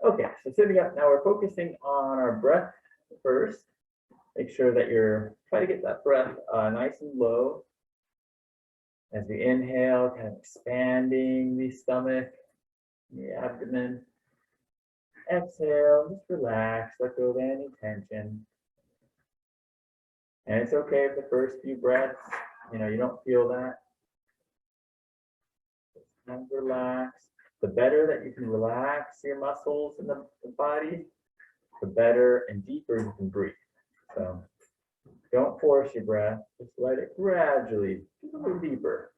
Okay, so sitting up, now we're focusing on our breath first. Make sure that you're trying to get that breath nice and low. As we inhale, kind of expanding the stomach, the abdomen. Exhale, just relax, let go of any tension. And it's okay if the first few breaths, you don't feel that. Just kind of relax. The better that you can relax your muscles in the body, the better and deeper you can breathe. So don't force your breath, just let it gradually a little deeper.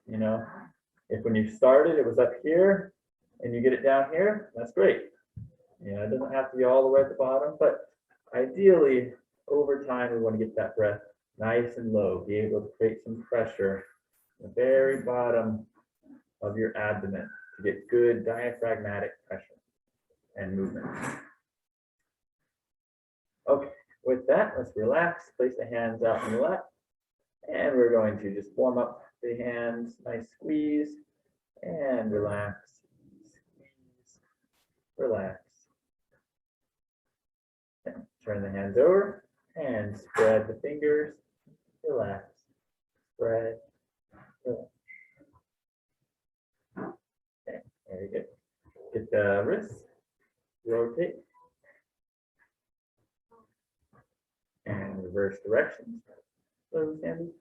If when you started it was up here and you get it down here, that's great. It doesn't have to be all the way at the bottom, but ideally over time we want to get that breath nice and low, be able to create some pressure at the very bottom of your abdomen to get good diaphragmatic pressure and movement. Okay, with that, let's relax, place the hands out in the lap, and we're going to just warm up the hands, nice squeeze, and relax, squeeze, relax. And turn the hands over and spread the fingers, relax, spread, relax. Okay, very good. Get the wrists, rotate, and reverse directions. So, Sandy.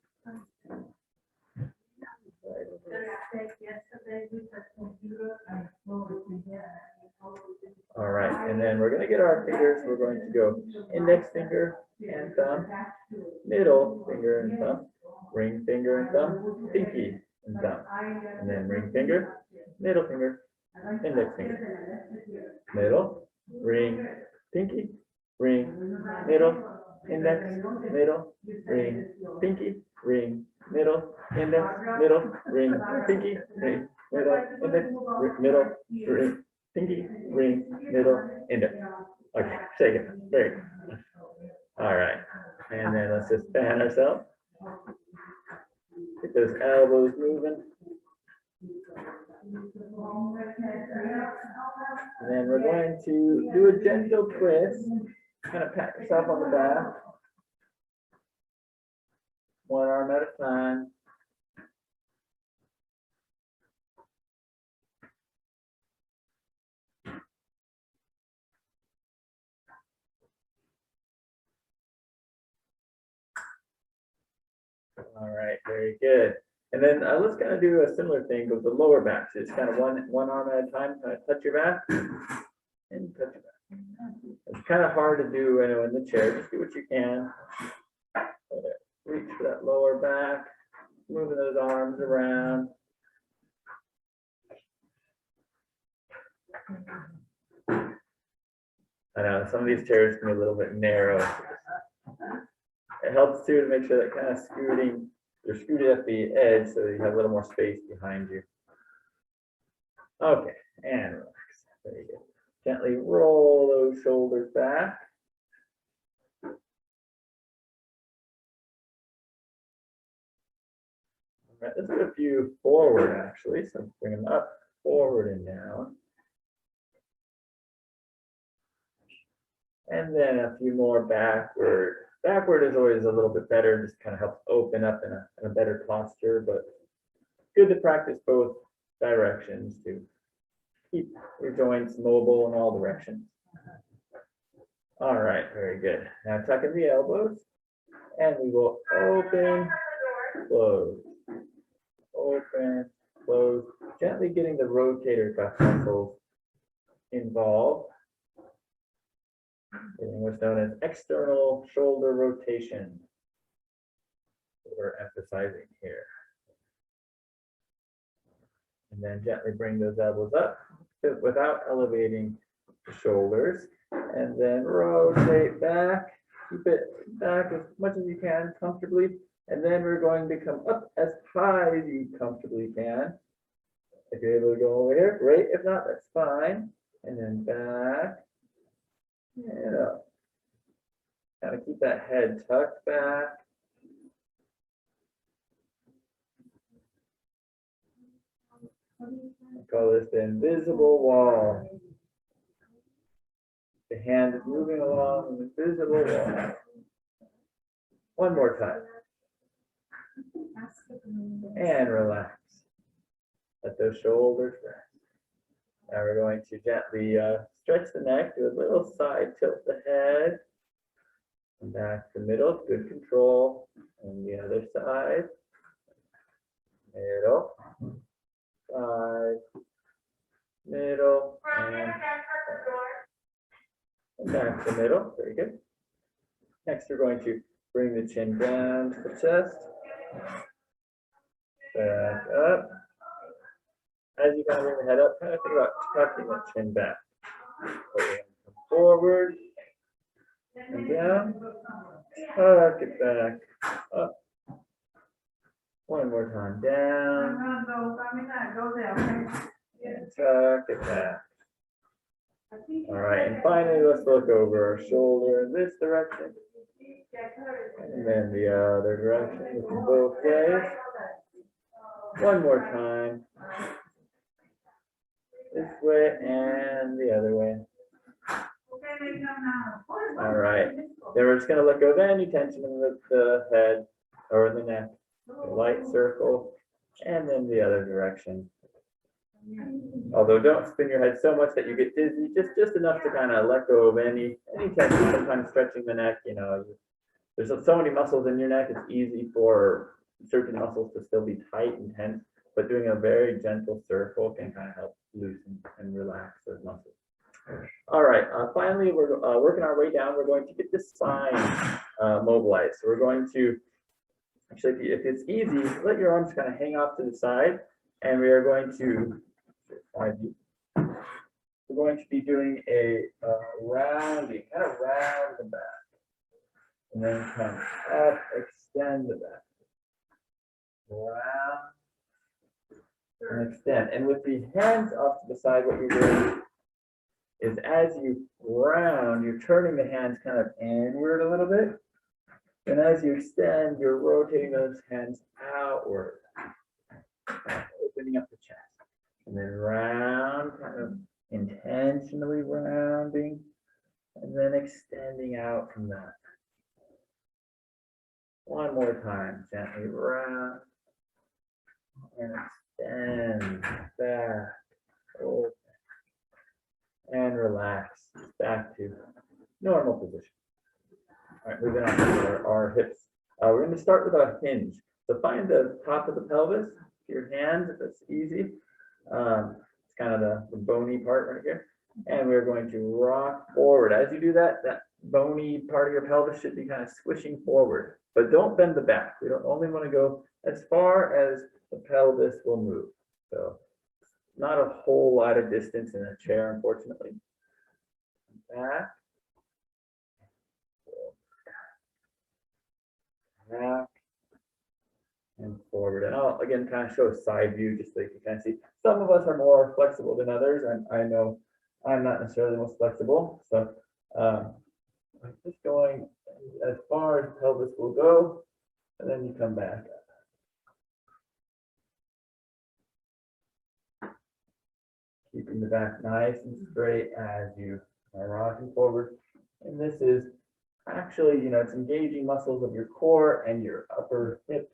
All right, and then we're going to get our fingers. We're going to go index finger and thumb, middle finger and thumb, ring finger and thumb, pinky and thumb, and then ring finger, middle finger, index finger, middle, ring, pinky, ring, middle, index, middle, ring, pinky, ring, middle, index, middle, ring, pinky, ring, middle, index, middle, ring, pinky, ring, middle, index. Okay, shake it. Very good. All right. And then let's just fan ourselves. Get those elbows moving. And then we're going to do a gentle twist. Kind of pat yourself on the back. One arm at a time. All right, very good. And then let's kind of do a similar thing with the lower back. So it's kind of one arm at a time, kind of touch your back and touch your back. It's kind of hard to do in the chair. Just do what you can. Reach for that lower back, moving those arms around. I know some of these chairs can be a little bit narrow. It helps too to make sure that kind of you're scooted at the edge so that you have a little more space behind you. Okay, and relax. There you go. Gently roll those shoulders back. All right, let's do a few forward actually. So bring them up, forward and down. And then a few more backward. Backward is always a little bit better, just kind of helps open up in a better posture, but good to practice both directions to keep your joints mobile in all directions. All right, very good. Now tuck in the elbows and we will open, close, open, close, gently getting the rotator cuff muscles involved. What's known as external shoulder rotation. We're emphasizing here. And then gently bring those elbows up without elevating the shoulders. And then rotate back. Keep it back as much as you can comfortably. And then we're going to come up as high as you comfortably can. If you're able to go over here, great. If not, that's fine. And then back. And up. Kind of keep that head tucked back. I call this the invisible wall. The hand is moving along an invisible wall. One more time. And relax. Let those shoulders rest. Now we're going to gently stretch the neck, do a little side tilt the head. And back to middle, good control. And the other side. Middle, side, middle, and back to middle. Very good. Next, we're going to bring the chin down to the chest. Back up. As you kind of bring the head up, kind of think about tucking the chin back. Come forward and down. Tuck it back. Up. One more time. Down. And tuck it back. All right, and finally, let's look over our shoulder in this direction. And then the other direction, looking both ways. One more time. This way and the other way. All right. Then we're just going to let go of any tension in the head or in the neck. A light circle. And then the other direction. Although don't spin your head so much that you get dizzy, just enough to kind of let go of any tension. Sometimes stretching the neck, you know, there's so many muscles in your neck, it's easy for certain muscles to still be tight and tense, but doing a very gentle circle can kind of help loosen and relax those muscles. All right, finally, we're working our way down. We're going to get the spine mobilized. So we're going to, actually, if it's easy, let your arms kind of hang off to the side, and we are going to, we're going to be doing a rounding, kind of round the back. And then come up, extend the back. Round and extend. And with the hands off to the side, what you're doing is as you round, you're turning the hands kind of inward a little bit. And as you extend, you're rotating those hands outward, opening up the chest. And then round, kind of intentionally rounding, and then extending out from that. One more time, gently round, and extend, back, open, and relax, back to normal position. All right, moving on to our hips. We're going to start with a hinge. So find the top of the pelvis, your hands, if it's easy. It's kind of the bony part right here. And we're going to rock forward. As you do that, that bony part of your pelvis should be kind of squishing forward. But don't bend the back. We don't only want to go as far as the pelvis will move. So not a whole lot of distance in a chair, unfortunately. Back. Back. And forward. And I'll again kind of show a side view just so you can kind of see. Some of us are more flexible than others, and I know I'm not necessarily the most flexible. So I'm just going as far as the pelvis will go, and then you come back up. Keeping the back nice and straight as you are rocking forward. And this is actually, you know, it's engaging muscles of your core and your upper hips.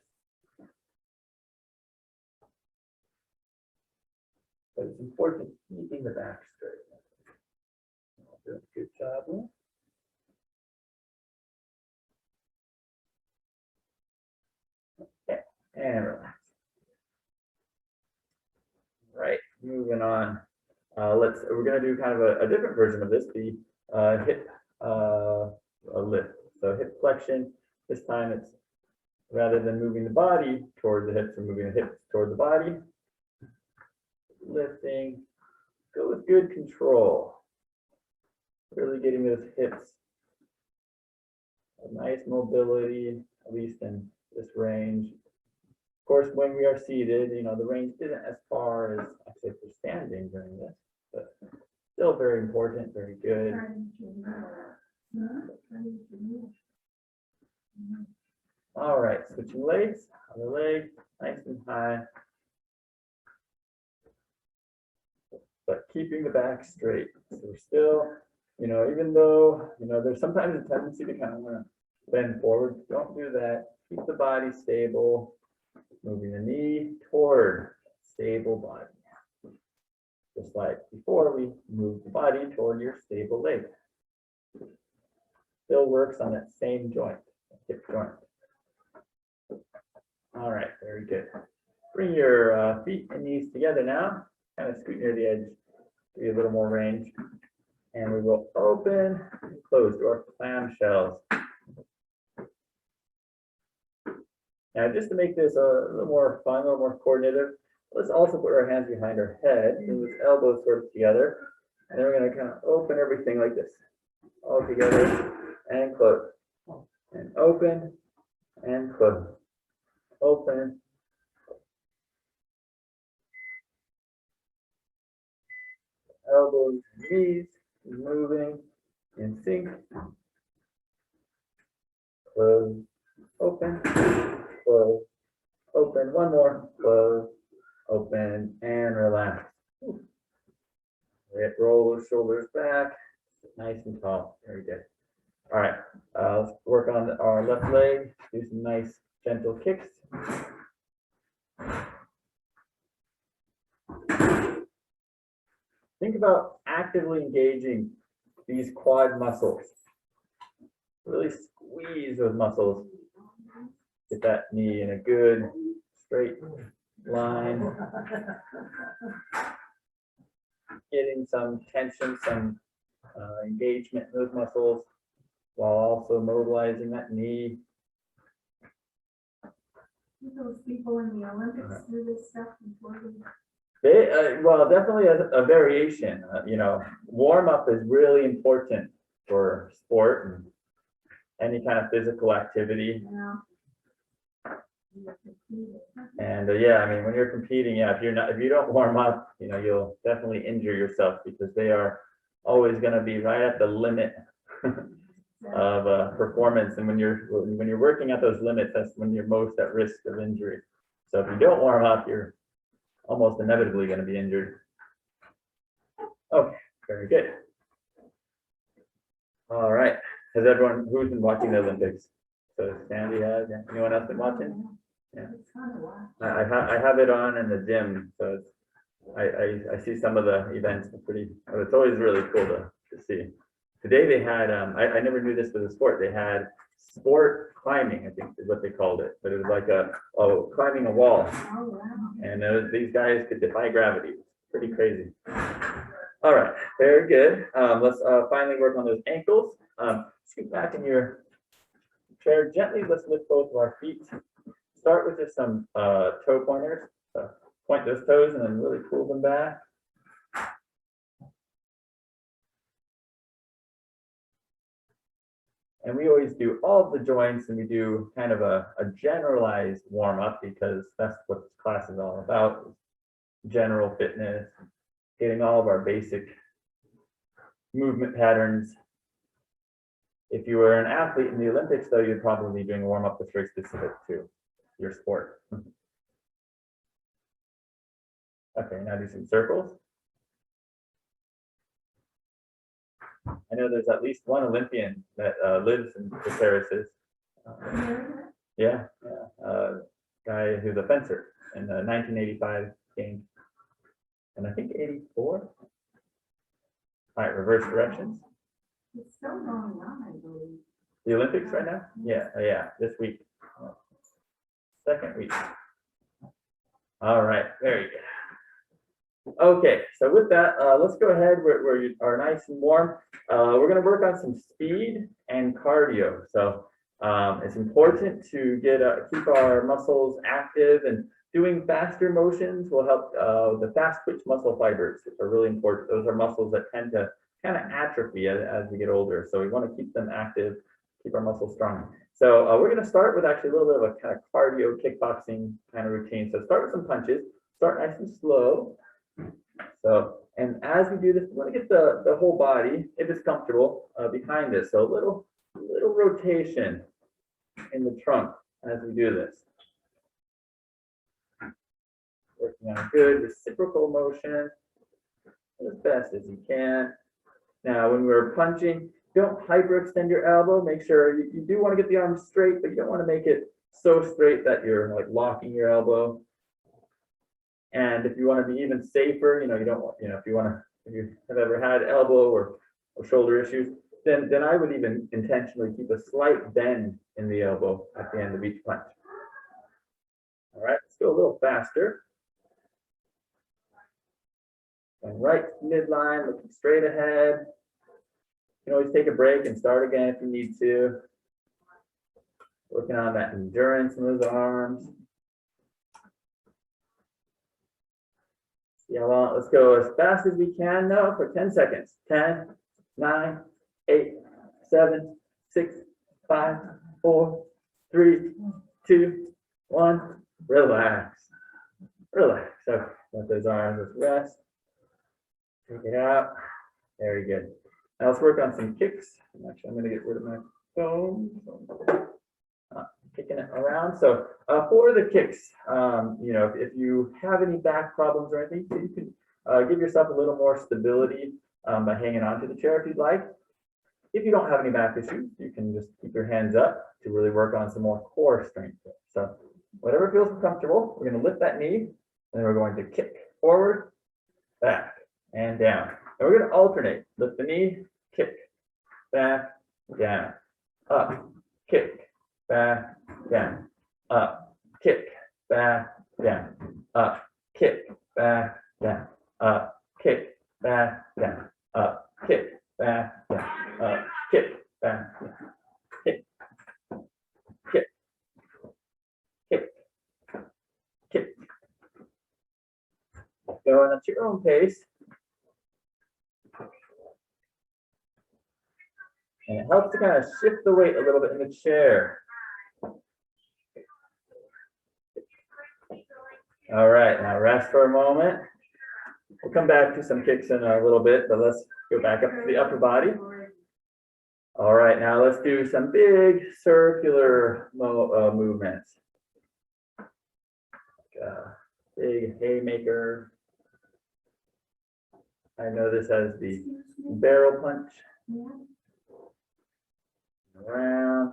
But it's important keeping the back straight. Doing a good job with. Okay, and relax. Right, moving on. We're going to do kind of a different version of this, the hip lift. So hip flexion. This time it's rather than moving the body toward the hips, we're moving the hips toward the body. Lifting, go with good control. Really getting those hips a nice mobility, at least in this range. Of course, when we are seated, you know, the range isn't as far as actually if we're standing during this, but still very important, very good. All right, switching legs, other leg, nice and high. But keeping the back straight. So we're still you know, even though, you know, there's sometimes a tendency to kind of want to bend forward, don't do that. Keep the body stable, moving the knee toward stable body. Just like before, we move the body toward your stable leg. Still works on that same joint, hip joint. All right, very good. Bring your feet and knees together now. Kind of scoot near the edge, give you a little more range. And we will open and close to our clamshells. Now, just to make this a little more fun, a little more coordinated, let's also put our hands behind our head, and with elbows sort of together. And then we're going to kind of open everything like this, all together, and close. And open, and close. Open. Elbows and knees moving in sync. Close, open, close, open. One more, close, open, and relax. Roll those shoulders back, nice and tall. Very good. All right, let's work on our left leg. Do some nice gentle kicks. Think about actively engaging these quad muscles. Really squeeze those muscles. Get that knee in a good straight line. Getting some tension, some engagement in those muscles while also mobilizing that knee. Those people in the Olympics do this stuff before They, well, definitely a variation. You know, warm up is really important for sport and any kind of physical activity. And yeah, I mean, when you're competing, yeah, if you don't warm up, you know, you'll definitely injure yourself because they are always going to be right at the limit of performance. And when you're working at those limits, that's when you're most at risk of injury. So if you don't warm up, you're almost inevitably going to be injured. Okay, very good. All right. Has everyone, who's been watching the Olympics? So Sandy has, anyone else been watching? Yeah. I have it on in the gym, so it's, I see some of the events. It's always really cool to see. Today they had, I never knew this was a sport. They had sport climbing, I think is what they called it, but it was like climbing a wall. Oh, wow. And these guys could defy gravity. Pretty crazy. All right, very good. Let's finally work on those ankles. Scoot back in your chair gently. Let's lift both of our feet. Start with just some toe pointers. Point those toes and then really pull them back. And we always do all of the joints, and we do kind of a generalized warm up because that's what this class is all about. General fitness, getting all of our basic movement patterns. If you were an athlete in the Olympics, though, you'd probably be doing a warm up that's very specific to your sport. Okay, now do some circles. I know there's at least one Olympian that lives in the terraces. Yeah, guy who's a fencer in the 1985 games, and I think 84. All right, reverse directions. It's still going on, I believe. The Olympics right now? Yeah, yeah, this week. Second week. All right, very good. Okay, so with that, let's go ahead where you are nice and warm. We're going to work on some speed and cardio. So it's important to keep our muscles active, and doing faster motions will help the fast twitch muscle fibers, which are really important. Those are muscles that tend to kind of atrophy as we get older. So we want to keep them active, keep our muscles strong. So we're going to start with actually a little bit of a kind of cardio kickboxing kind of routine. So start with some punches, start nice and slow. So, and as we do this, we want to get the whole body, if it's comfortable, behind us. So a little rotation in the trunk as we do this. Working on a good reciprocal motion as best as you can. Now, when we're punching, don't hyperextend your elbow. Make sure you do want to get the arm straight, but you don't want to make it so straight that you're like locking your elbow. And if you want to be even safer, you don't want, if you have ever had elbow or shoulder issues, then I would even intentionally keep a slight bend in the elbow at the end of each punch. All right, let's go a little faster. And right midline, looking straight ahead. You can always take a break and start again if you need to. Working on that endurance in those arms. Yeah, well, let's go as fast as we can now for 10 seconds. 10, 9, 8, 7, 6, 5, 4, 3, 2, 1. Relax. Relax. So let those arms just rest. Take it out. Very good. Now let's work on some kicks. Actually, I'm going to get rid of my phone. Kicking it around. So for the kicks, if you have any back problems or anything, you can give yourself a little more stability by hanging onto the chair if you'd like. If you don't have any back issues, you can just keep your hands up to really work on some more core strength. So whatever feels comfortable, we're going to lift that knee, and then we're going to kick forward, back, and down. And we're going to alternate. Lift the knee, kick, back, down, up, kick, back, down, up, kick, back, down, up, kick, back, down, up, kick, back, down, up, kick, back, down, up, kick, back, down, kick, kick, kick, kick. Going at your own pace. And it helps to kind of shift the weight a little bit in the chair. All right, now rest for a moment. We'll come back to some kicks in a little bit, but let's go back up to the upper body. All right, now let's do some big circular movements. Big haymaker. I know this as the barrel punch. Around,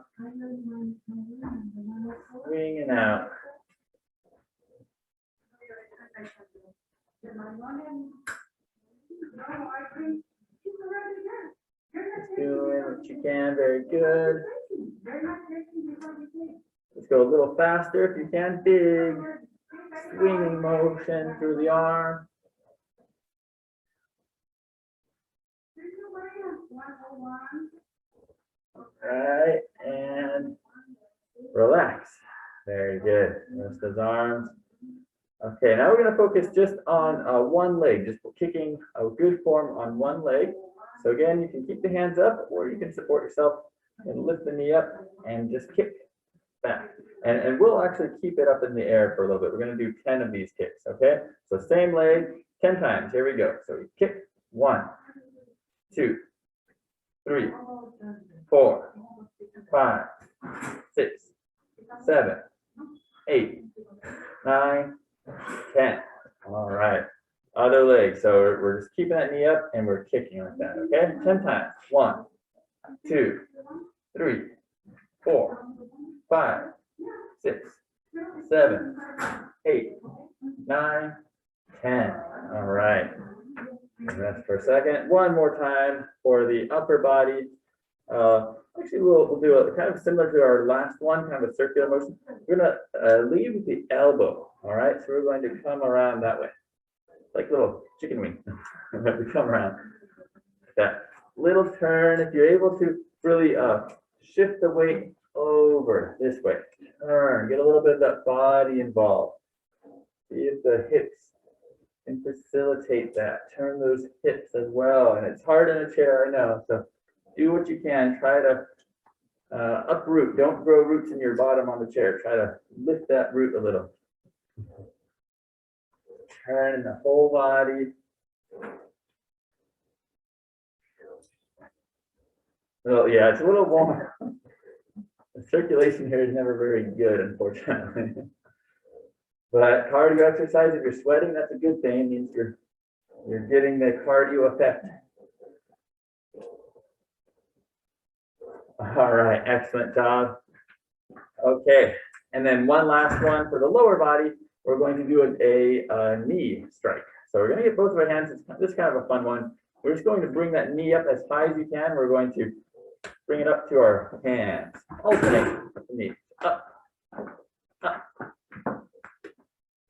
swinging out. Doing what you can, very good. Let's go a little faster if you can. Big swinging motion through the arm. All right, and relax. Very good. Rest those arms. Okay, now we're going to focus just on one leg, just kicking a good form on one leg. So again, you can keep the hands up, or you can support yourself and lift the knee up and just kick back. And we'll actually keep it up in the air for a little bit. We're going to do 10 of these kicks, okay? So same leg, 10 times. Here we go. So we kick 1, 2, 3, 4, 5, 6, 7, 8, 9, 10. All right. Other leg. So we're just keeping that knee up and we're kicking like that. Okay. 10 times. 1, 2, 3, 4, 5, 6, 7, 8, 9, 10. All right. Rest for a second. One more time for the upper body. Actually, we'll do a kind of similar to our last one, kind of a circular motion. We're gonna leave with the elbow. All right, so we're going to come around that way, like little chicken wing. We come around that little turn. If you're able to really shift the weight over this way, turn, get a little bit of that body involved. See if the hips can facilitate that. Turn those hips as well, and it's hard in a chair, I know. So do what you can. Try to uproot. Don't grow roots in your bottom on the chair. Try to lift that root a little. Turn the whole body. Well, yeah, it's a little warm. The circulation here is never very good, unfortunately. But cardio exercise, if you're sweating, that's a good thing. It means you're getting the cardio effect. All right, excellent job. Okay, and then one last one for the lower body. We're going to do a knee strike. So we're going to get both of our hands. This is kind of a fun one. We're just going to bring that knee up as high as you can. We're going to bring it up to our hands. Alternate the knee. Up, up.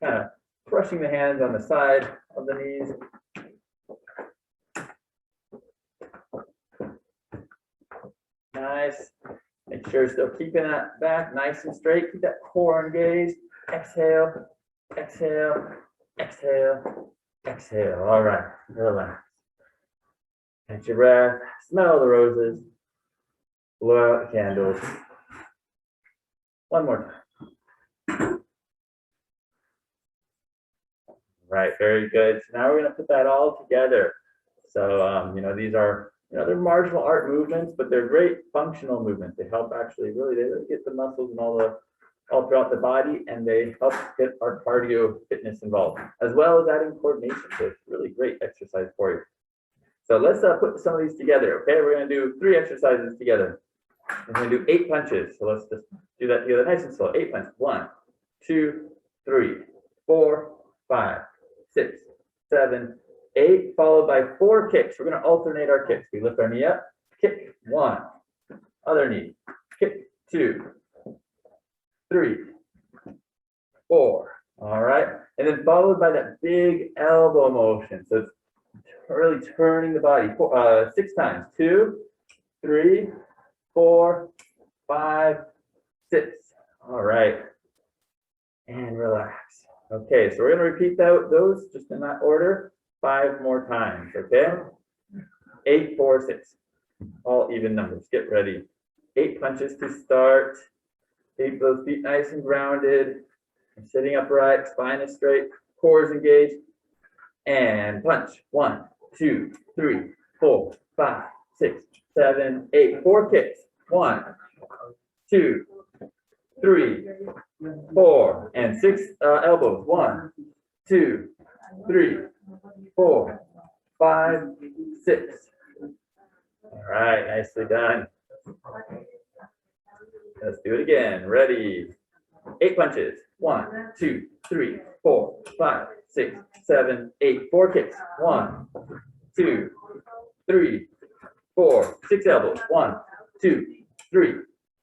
Kind of crushing the hands on the side of the knees. Nice. Make sure you're still keeping that back nice and straight. Keep that core engaged. Exhale, exhale, exhale, exhale. All right, relax. Catch your breath. Smell the roses. Blow out the candles. One more time. Right, very good. So now we're going to put that all together. So, these are, they're martial art movements, but they're great functional movements. They help actually really get the muscles and all throughout the body, and they help get our cardio fitness involved, as well as adding coordination. So it's really great exercise for you. So let's put some of these together. Okay, we're going to do 3 exercises together. We're going to do 8 punches. So let's just do that together nice and slow. 8 punches. 1, 2, 3, 4, 5, 6, 7, 8, followed by 4 kicks. We're going to alternate our kicks. We lift our knee up, kick 1, other knee, kick 2, 3, 4. All right, and then followed by that big elbow motion. So it's really turning the body 6 times. 2, 3, 4, 5, 6. All right, and relax. Okay, so we're going to repeat those just in that order 5 more times. Okay, 8, 4, 6, all even numbers. Get ready. 8 punches to start. Keep those feet nice and grounded. Sitting upright, spine is straight, core is engaged, and punch. 1, 2, 3, 4, 5, 6, 7, 8. 4 kicks. 1, 2, 3, 4, and 6 elbows. 1, 2, 3, 4, 5, 6. All right, nicely done. Let's do it again. Ready. 8 punches. 1, 2, 3, 4, 5, 6, 7, 8. 4 kicks. 1, 2, 3, 4, 6 elbows. 1, 2, 3,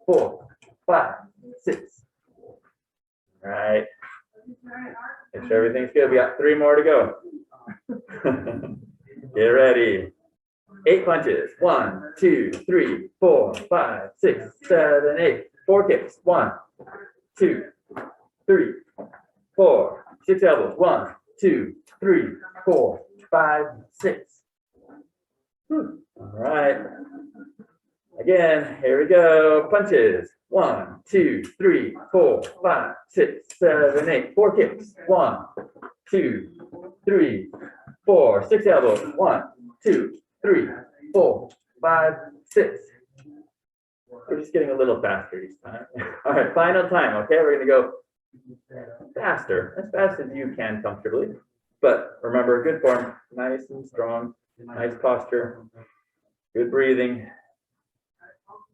4, 5, 6. All right. Make sure everything's good. We got 3 more to go. Get ready. 8 punches. 1, 2, 3, 4, 5, 6, 7, 8. 4 kicks. 1, 2, 3, 4, 6 elbows. 1, 2, 3, 4, 5, 6. All right. Again, here we go. Punches. 1, 2, 3, 4, 5, 6, 7, 8. 4 kicks. 1, 2, 3, 4, 6 elbows. 1, 2, 3, 4, 5, 6. We're just getting a little faster each time. All right, final time. Okay, we're going to go faster, as fast as you can comfortably. But remember, good form, nice and strong, nice posture, good breathing.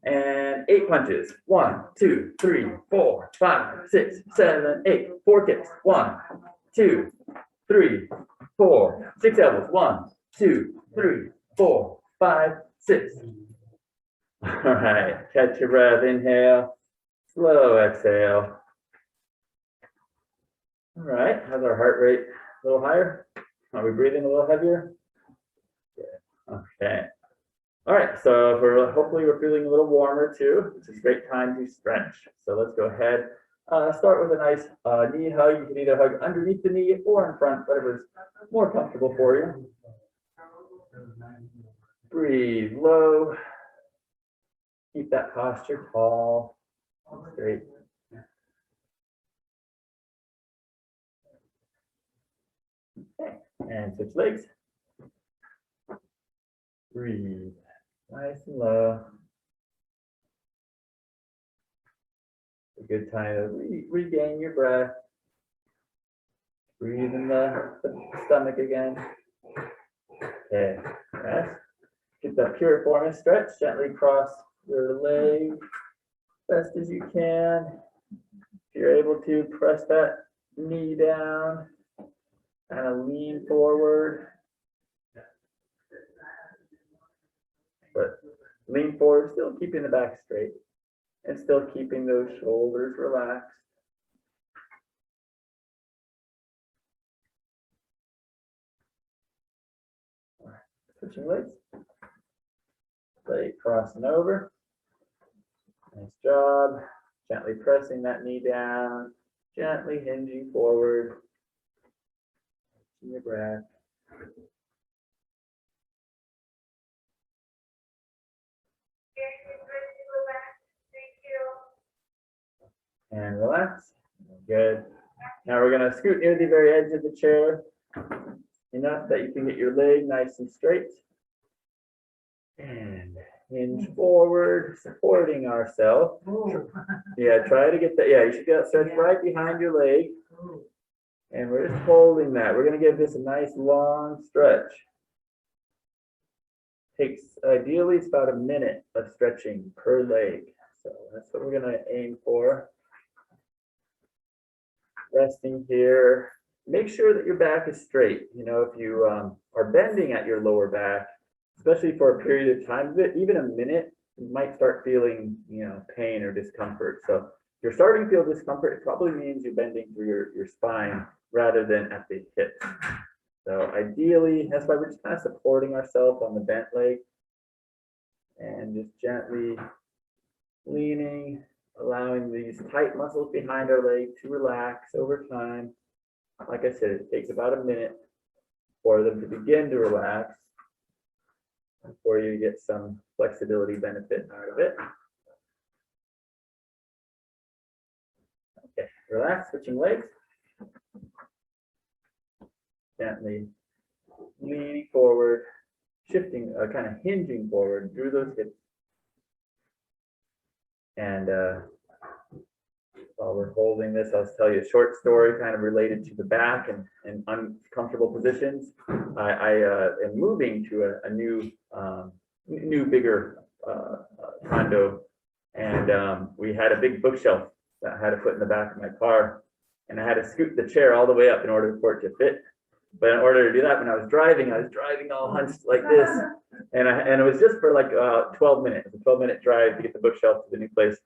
And 8 punches. 1, 2, 3, 4, 5, 6, 7, 8. 4 kicks. 1, 2, 3, 4, 6 elbows. 1, 2, 3, 4, 5, 6. All right, catch your breath. Inhale, slow exhale. All right, how's our heart rate? A little higher? Are we breathing a little heavier? Yeah. Okay. All right, so hopefully we're feeling a little warmer too. It's a great time to stretch. So let's go ahead. Start with a nice knee hug. You can either hug underneath the knee or in front, whatever's more comfortable for you. Breathe low. Keep that posture tall, straight. Okay, and switch legs. Breathe nice and low. A good time to regain your breath. Breathe in the stomach again. Okay, rest. Get that piriformis stretch. Gently cross your leg best as you can. If you're able to, press that knee down, kind of lean forward. But lean forward, still keeping the back straight and still keeping those shoulders relaxed. Switching legs. Leg crossing over. Nice job. Gently pressing that knee down. Gently hinging forward. Your breath. And relax. Good. Now we're going to scoot near the very edge of the chair. Enough that you can get your leg nice and straight. And hinge forward, supporting ourselves. Yeah, try to get that. Yeah, you should get stretch right behind your leg. And we're just holding that. We're going to give this a nice long stretch. Takes ideally it's about a minute of stretching per leg. So that's what we're going to aim for. Resting here. Make sure that your back is straight. You know, if you are bending at your lower back, especially for a period of time, even a minute, you might start feeling, you know, pain or discomfort. So if you're starting to feel discomfort, it probably means you're bending through your spine rather than at the hip. So ideally, that's why we're just kind of supporting ourselves on the bent leg and just gently leaning, allowing these tight muscles behind our leg to relax over time. Like I said, it takes about a minute for them to begin to relax before you get some flexibility benefit out of it. Okay, relax, switching legs. Gently leaning forward, shifting, kind of hinging forward through those hips. And while we're holding this, I'll tell you a short story kind of related to the back and uncomfortable positions. I am moving to a new bigger condo, and we had a big bookshelf that I had to put in the back of my car, and I had to scoot the chair all the way up in order for it to fit. But in order to do that, when I was driving all hunched like this, and it was just for like 12 minutes, a 12-minute drive to get the bookshelf to the new place.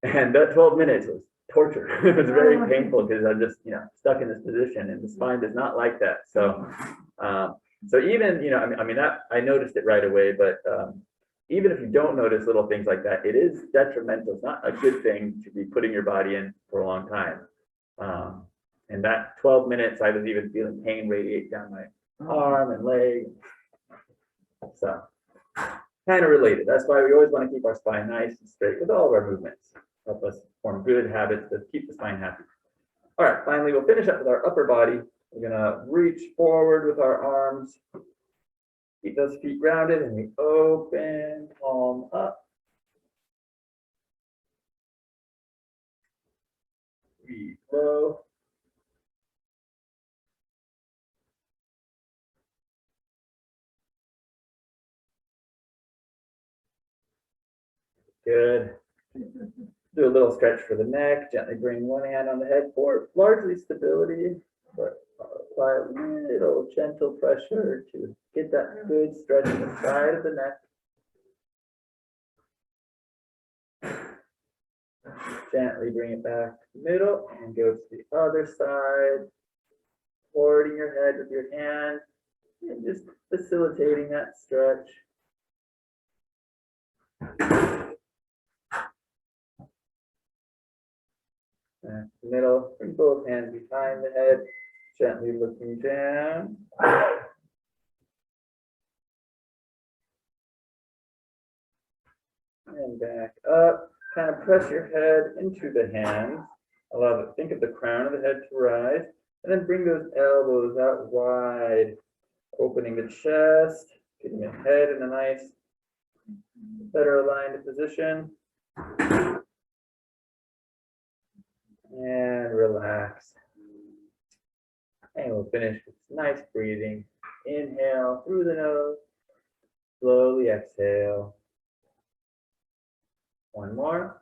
And that 12 minutes was torture. It was very painful because I'm just, you know, stuck in this position, and the spine does not like that. So, so even, you know, I mean that I noticed it right away, but even if you don't notice little things like that, it is detrimental. It's not a good thing to be putting your body in for a long time. And that 12 minutes, I was even feeling pain radiate down my arm and leg. So, kind of related. That's why we always want to keep our spine nice and straight with all of our movements. Help us form good habits to keep the spine happy. All right, finally, we'll finish up with our upper body. We're gonna reach forward with our arms. Keep those feet grounded, and we open, palm up. Breathe low. Good. Do a little stretch for the neck. Gently bring one hand on the head for largely stability, but apply a little gentle pressure to get that good stretch in the side of the neck. Gently bring it back to the middle and go to the other side, supporting your head with your hand and just facilitating that stretch. Back to the middle, bring both hands behind the head, gently looking down. And back up, kind of press your head into the hands. Allow it, think of the crown of the head to rise, and then bring those elbows out wide, opening the chest, getting the head in a nice, better aligned position. And relax. And we'll finish with nice breathing. Inhale through the nose, slowly exhale. One more.